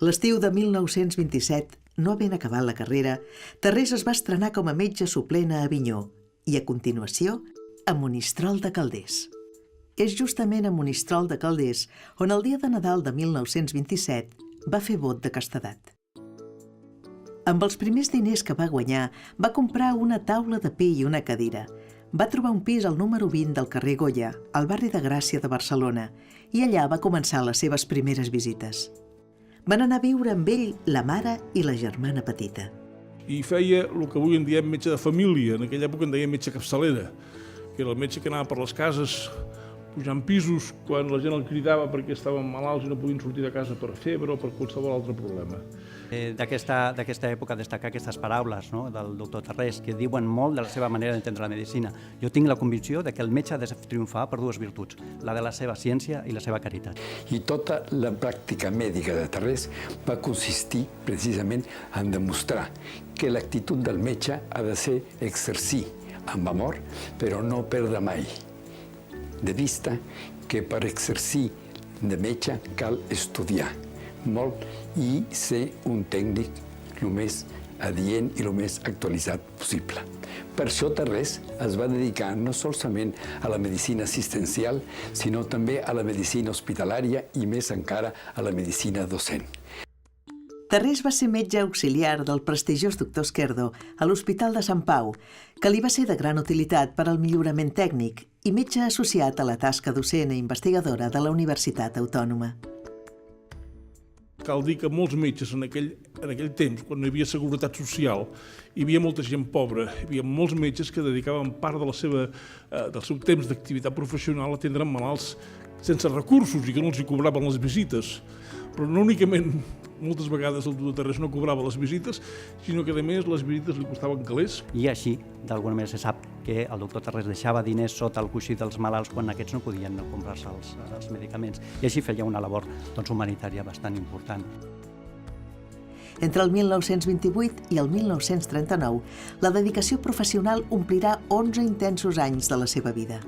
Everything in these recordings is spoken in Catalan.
L'estiu de 1927, no havent acabat la carrera, Tarrés es va estrenar com a metge suplent a Avinyó i, a continuació, a Monistrol de Calders. És justament a Monistrol de Calders on el dia de Nadal de 1927 va fer vot de castedat. Amb els primers diners que va guanyar, va comprar una taula de pi i una cadira. Va trobar un pis al número 20 del carrer Goya, al barri de Gràcia de Barcelona, i allà va començar les seves primeres visites. Van anar a viure amb ell la mare i la germana petita. I feia el que avui en diem metge de família, en aquella època en deia metge capçalera, que era el metge que anava per les cases pujant pisos quan la gent el cridava perquè estaven malalts i no podien sortir de casa per febre o per qualsevol altre problema. D'aquesta època destacar aquestes paraules del doctor Tarrés, que diuen molt de la seva manera d'entendre la medicina. Jo tinc la convicció que el metge ha de triomfar per dues virtuts, la de la seva ciència i la seva caritat. I tota la pràctica mèdica de Tarrés va consistir precisament en demostrar que l'actitud del metge ha de ser exercir amb amor, però no perdre mai de vista que per exercir de metge cal estudiar molt i ser un tècnic el més adient i el més actualitzat possible. Per això Tarrés es va dedicar no solament a la medicina assistencial, sinó també a la medicina hospitalària i més encara a la medicina docent. Tarrés va ser metge auxiliar del prestigiós doctor Esquerdo a l'Hospital de Sant Pau, que li va ser de gran utilitat per al millorament tècnic i metge associat a la tasca docent i investigadora de la Universitat Autònoma. Cal dir que molts metges en aquell temps, quan no hi havia seguretat social, hi havia molta gent pobra, hi havia molts metges que dedicaven part del seu temps d'activitat professional a atendre malalts sense recursos i que no els hi cobraven les visites. Però no únicament, moltes vegades el doctor Tarrés no cobrava les visites, sinó que a més les visites li costaven calés. I així, d'alguna manera, se sap que el doctor Tarrés deixava diners sota el coixí dels malalts quan aquests no podien comprar-se els medicaments. I així feia una labor humanitària bastant important. Entre el 1928 i el 1939, la dedicació professional omplirà 11 intensos anys de la seva vida,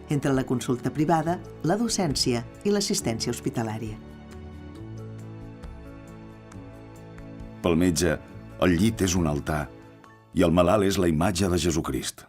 entre la consulta privada, la docència i l'assistència hospitalària. Pel metge, el llit és un altar i el malalt és la imatge de Jesucrist.